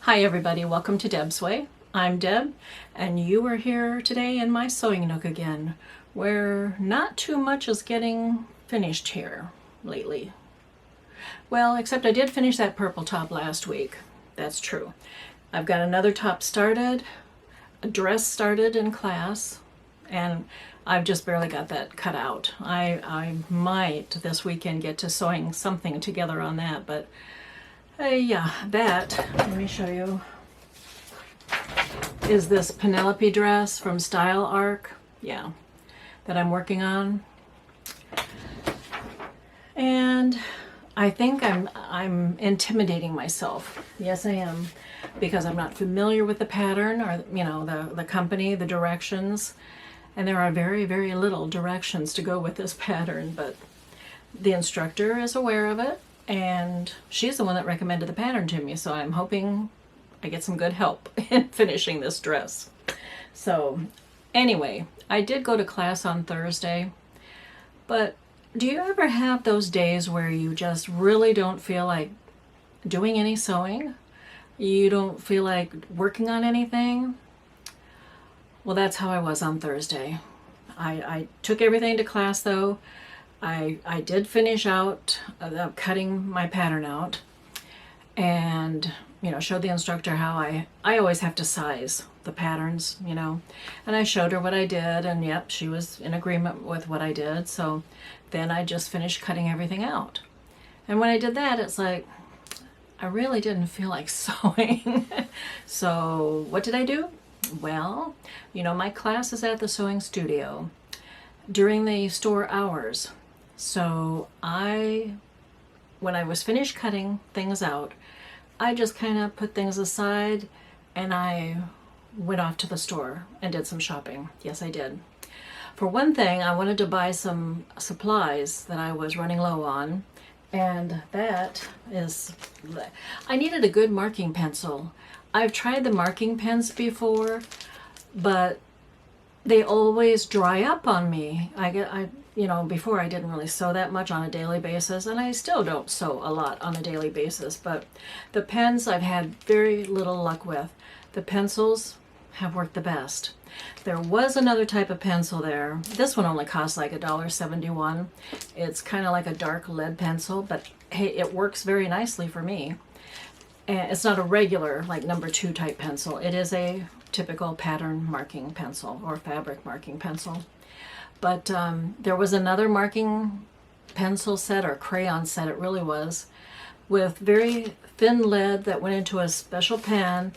Hi everybody, welcome to Deb's Way. I'm Deb, and you are here today in my sewing nook again, where not too much is getting finished here lately. Well, except I did finish that purple top last week. That's true. I've got another top started, a dress started in class, and I've just barely got that cut out. I might this weekend get to sewing something together on that, but yeah, that, let me show you, is this Penelope dress from Style Arc. Yeah, that I'm working on. And I think I'm intimidating myself. Yes, I am, because I'm not familiar with the pattern or, you know, the company, the directions. And there are very, very little directions to go with this pattern, but the instructor is aware of it. And she's the one that recommended the pattern to me, so I'm hoping I get some good help in finishing this dress. So anyway, I did go to class on Thursday, but do you ever have those days where you just really don't feel like doing any sewing? You don't feel like working on anything? Well, that's how I was on Thursday. I took everything to class though. I did finish out cutting my pattern out, and showed the instructor how I always have to size the patterns, and I showed her what I did, and yep, she was in agreement with what I did. So then I just finished cutting everything out, and when I did that, it's like I really didn't feel like sewing. So what did I do? Well, my class is at the sewing studio during the store hours. So when I was finished cutting things out, I just kind of put things aside and I went off to the store and did some shopping. Yes, I did. For one thing, I wanted to buy some supplies that I was running low on, and that is, I needed a good marking pencil. I've tried the marking pens before, but they always dry up on me. Before I didn't really sew that much on a daily basis, and I still don't sew a lot on a daily basis, but the pens I've had very little luck with. The pencils have worked the best. There was another type of pencil there. This one only costs like $1.71. It's kind of like a dark lead pencil, but hey, it works very nicely for me. And it's not a regular like number 2 type pencil. It is a typical pattern marking pencil or fabric marking pencil. But there was another marking pencil set, or crayon set it really was, with very thin lead that went into a special pen.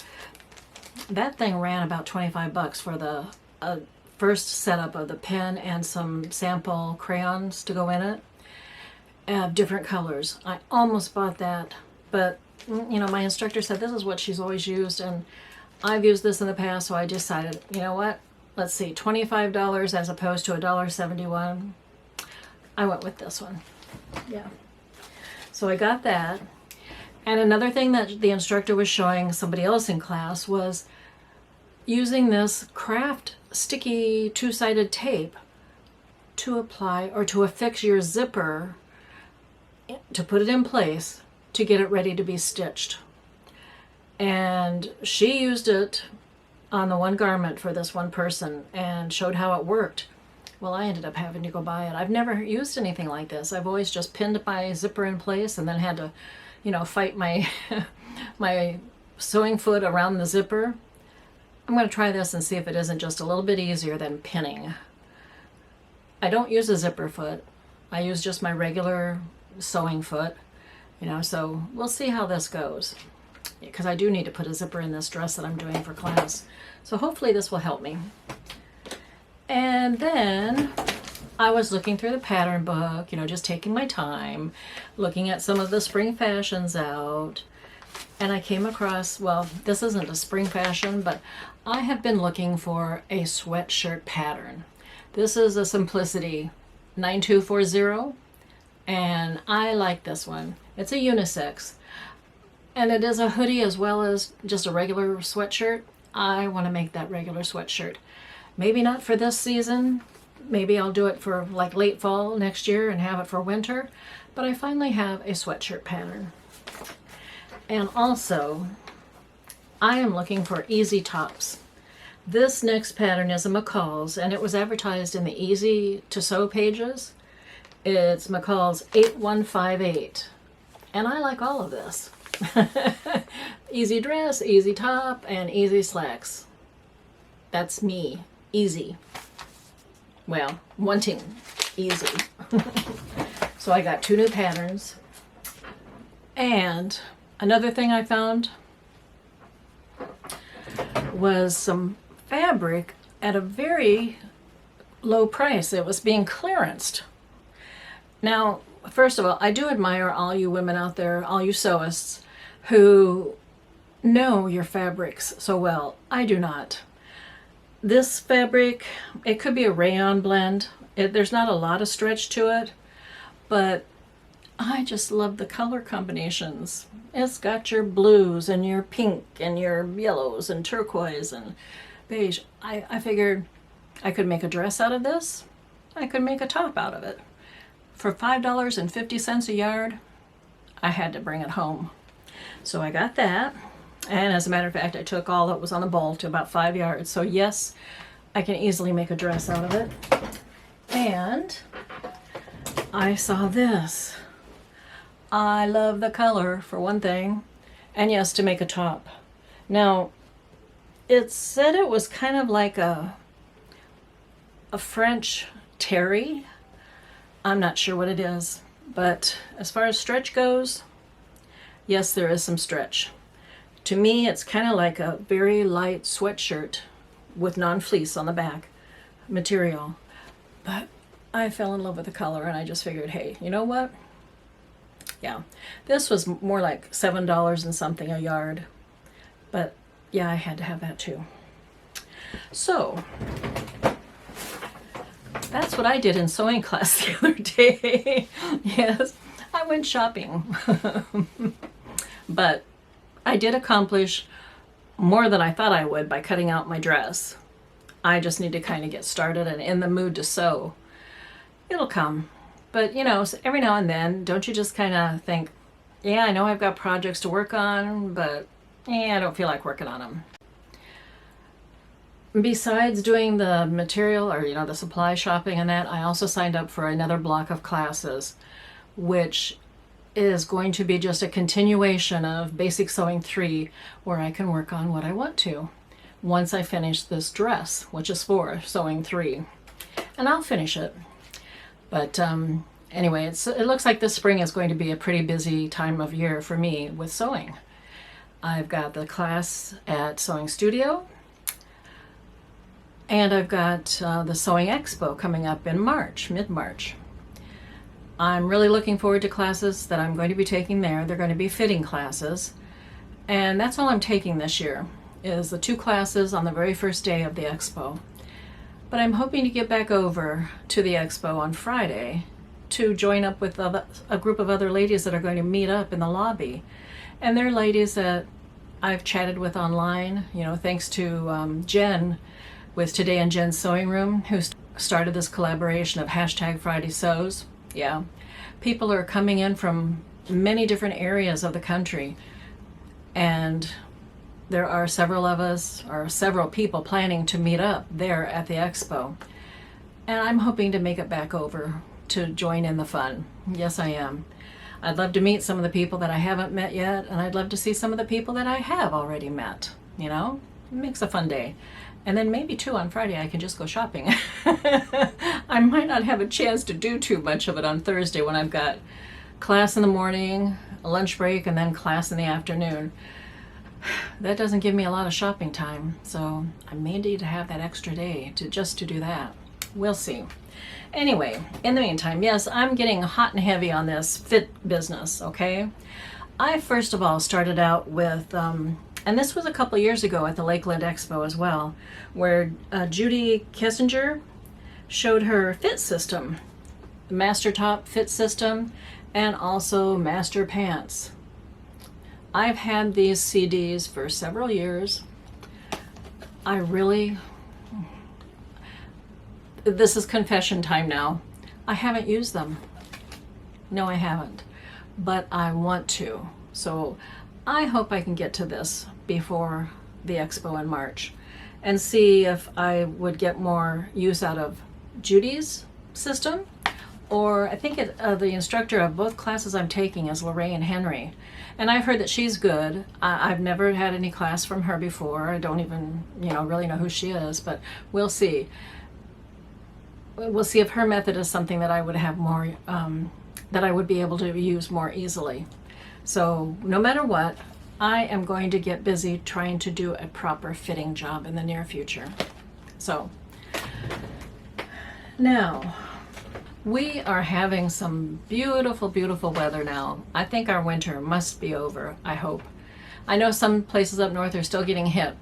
That thing ran about $25 for the first setup of the pen and some sample crayons to go in it, different colors. I almost bought that, but my instructor said this is what she's always used, and I've used this in the past, so I decided, you know what? Let's see, $25 as opposed to $1.71. I went with this one. Yeah. So I got that. And another thing that the instructor was showing somebody else in class was using this craft sticky 2-sided tape to apply or to affix your zipper, to put it in place to get it ready to be stitched. And she used it on the one garment for this one person and showed how it worked. Well, I ended up having to go buy it. I've never used anything like this. I've always just pinned my zipper in place and then had to, fight my my sewing foot around the zipper. I'm going to try this and see if it isn't just a little bit easier than pinning. I don't use a zipper foot. I use just my regular sewing foot, so we'll see how this goes, because I do need to put a zipper in this dress that I'm doing for class. So hopefully this will help me. And then I was looking through the pattern book, just taking my time, looking at some of the spring fashions out. And I came across, well, this isn't a spring fashion, but I have been looking for a sweatshirt pattern. This is a Simplicity 9240, and I like this one. It's a unisex. And it is a hoodie as well as just a regular sweatshirt. I want to make that regular sweatshirt. Maybe not for this season. Maybe I'll do it for like late fall next year and have it for winter. But I finally have a sweatshirt pattern. And also, I am looking for easy tops. This next pattern is a McCall's, and it was advertised in the Easy to Sew pages. It's McCall's 8158, and I like all of this. Easy dress, easy top, and easy slacks. That's me. Easy. Well, wanting easy. So I got 2 new patterns. And another thing I found was some fabric at a very low price. It was being clearanced. Now, first of all, I do admire all you women out there, all you sewists, who know your fabrics so well. I do not. This fabric, it could be a rayon blend. There's not a lot of stretch to it, but I just love the color combinations. It's got your blues and your pink and your yellows and turquoise and beige. I figured I could make a dress out of this. I could make a top out of it. For $5.50 a yard, I had to bring it home. So I got that. And as a matter of fact, I took all that was on the bowl to about 5 yards. So yes, I can easily make a dress out of it. And I saw this. I love the color, for one thing. And yes, to make a top. Now, it said it was kind of like a French terry. I'm not sure what it is. But as far as stretch goes, yes, there is some stretch. To me, it's kind of like a very light sweatshirt with non-fleece on the back material. But I fell in love with the color, and I just figured, hey, you know what? Yeah, this was more like $7 and something a yard. But yeah, I had to have that too. So that's what I did in sewing class the other day. Yes, I went shopping. But I did accomplish more than I thought I would by cutting out my dress. I just need to kind of get started and in the mood to sew. It'll come. But, you know, every now and then, don't you just kind of think, yeah, I know I've got projects to work on, but I don't feel like working on them. Besides doing the material or, the supply shopping and that, I also signed up for another block of classes, which is going to be just a continuation of Basic Sewing 3, where I can work on what I want to once I finish this dress, which is for Sewing 3. And I'll finish it. But anyway, it looks like this spring is going to be a pretty busy time of year for me with sewing. I've got the class at Sewing Studio, and I've got the Sewing Expo coming up in March, mid-March. I'm really looking forward to classes that I'm going to be taking there. They're going to be fitting classes. And that's all I'm taking this year, is the 2 classes on the very first day of the expo. But I'm hoping to get back over to the expo on Friday to join up with a group of other ladies that are going to meet up in the lobby. And they're ladies that I've chatted with online, thanks to Jen with Today in Jen's Sewing Room, who started this collaboration of #FridaySews. Yeah, people are coming in from many different areas of the country, and there are several of us, or several people, planning to meet up there at the expo. And I'm hoping to make it back over to join in the fun. Yes, I am. I'd love to meet some of the people that I haven't met yet, and I'd love to see some of the people that I have already met. It makes a fun day. And then maybe too on Friday I can just go shopping. I might not have a chance to do too much of it on Thursday when I've got class in the morning, a lunch break, and then class in the afternoon. That doesn't give me a lot of shopping time, so I may need to have that extra day to do that. We'll see. Anyway, in the meantime, yes, I'm getting hot and heavy on this fit business, okay? I first of all started out with and this was a couple years ago at the Lakeland Expo as well, where Judy Kissinger showed her fit system, the Master Top fit system, and also Master Pants. I've had these CDs for several years. This is confession time now. I haven't used them. No, I haven't. But I want to. So I hope I can get to this before the expo in March and see if I would get more use out of Judy's system, or I think the instructor of both classes I'm taking is Lorraine Henry, and I've heard that she's good. I've never had any class from her before. I don't even really know who she is, but we'll see. We'll see if her method is something that I would have more, that I would be able to use more easily. So no matter what, I am going to get busy trying to do a proper fitting job in the near future. So now, we are having some beautiful, beautiful weather now. I think our winter must be over, I hope. I know some places up north are still getting hit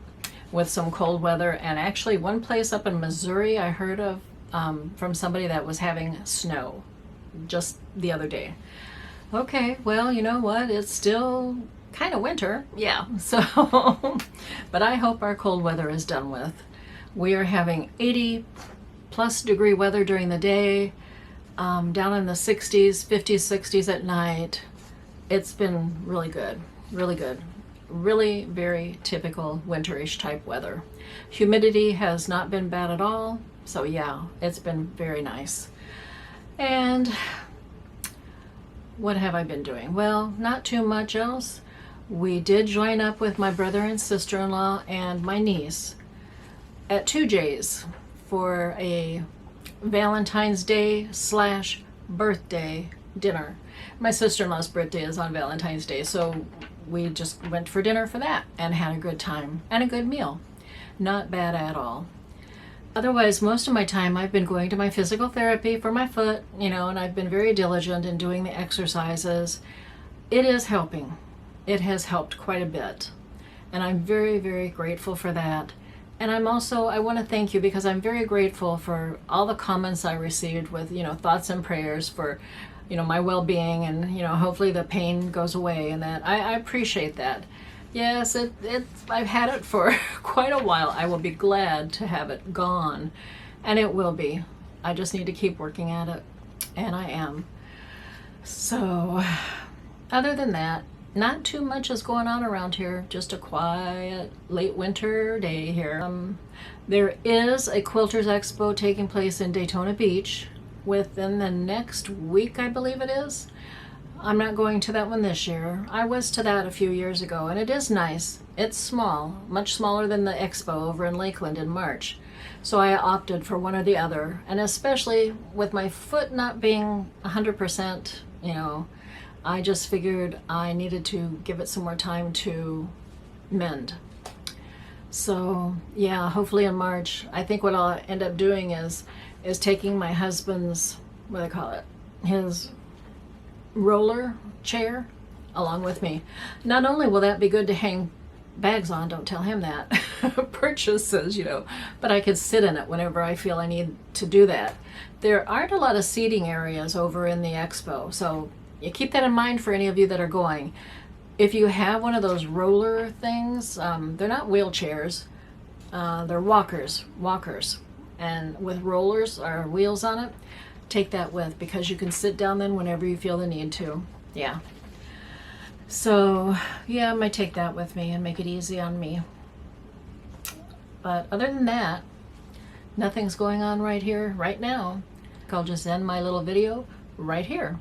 with some cold weather, and actually one place up in Missouri I heard of from somebody that was having snow just the other day. Okay, well, you know what? It's still kind of winter, yeah. So, but I hope our cold weather is done with. We are having 80+ degree weather during the day. Down in the 60s, 50s, 60s at night. It's been really good, really good. Really very typical winterish type weather. Humidity has not been bad at all, so yeah, it's been very nice. And what have I been doing? Well, not too much else. We did join up with my brother and sister-in-law and my niece at 2J's for a Valentine's Day / birthday dinner. My sister-in-law's birthday is on Valentine's Day, so we just went for dinner for that and had a good time and a good meal. Not bad at all. Otherwise, most of my time I've been going to my physical therapy for my foot, and I've been very diligent in doing the exercises. It is helping. It has helped quite a bit, and I'm very, very grateful for that. And I want to thank you, because I'm very grateful for all the comments I received with, thoughts and prayers for, my well-being, and, hopefully the pain goes away, and that I appreciate that. Yes, I've had it for quite a while. I will be glad to have it gone, and it will be. I just need to keep working at it, and I am. So, other than that, not too much is going on around here. Just a quiet late winter day here. There is a Quilters Expo taking place in Daytona Beach within the next week, I believe it is. I'm not going to that one this year. I was to that a few years ago, and it is nice. It's small, much smaller than the expo over in Lakeland in March. So I opted for one or the other, and especially with my foot not being 100%, I just figured I needed to give it some more time to mend. So yeah, hopefully in March, I think what I'll end up doing is taking my husband's, his roller chair along with me. Not only will that be good to hang bags on, don't tell him that, purchases, but I could sit in it whenever I feel I need to do that. There aren't a lot of seating areas over in the expo, so you keep that in mind for any of you that are going. If you have one of those roller things, they're not wheelchairs, they're walkers, and with rollers or wheels on it, take that with, because you can sit down then whenever you feel the need to. Yeah. So yeah, I might take that with me and make it easy on me. But other than that, nothing's going on right here, right now. I'll just end my little video right here.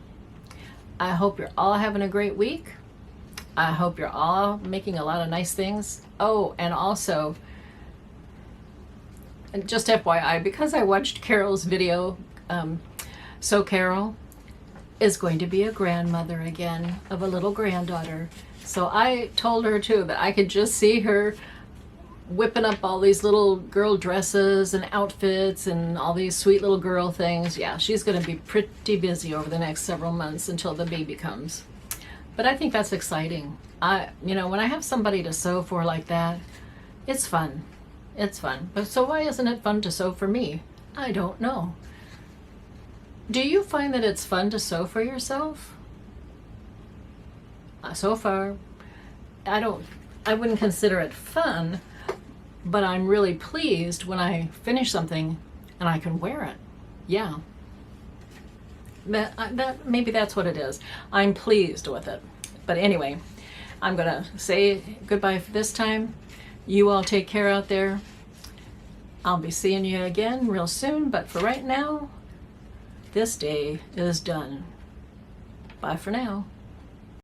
I hope you're all having a great week. I hope you're all making a lot of nice things. Oh, and also, just FYI, because I watched Carol's video, so Carol is going to be a grandmother again of a little granddaughter. So I told her too that I could just see her whipping up all these little girl dresses and outfits and all these sweet little girl things. Yeah, she's going to be pretty busy over the next several months until the baby comes. But I think that's exciting. When I have somebody to sew for like that, it's fun. It's fun. But so why isn't it fun to sew for me? I don't know. Do you find that it's fun to sew for yourself? So far, I wouldn't consider it fun, but I'm really pleased when I finish something and I can wear it. Yeah. That maybe that's what it is. I'm pleased with it. But anyway, I'm gonna say goodbye for this time. You all take care out there. I'll be seeing you again real soon, but for right now, this day is done. Bye for now.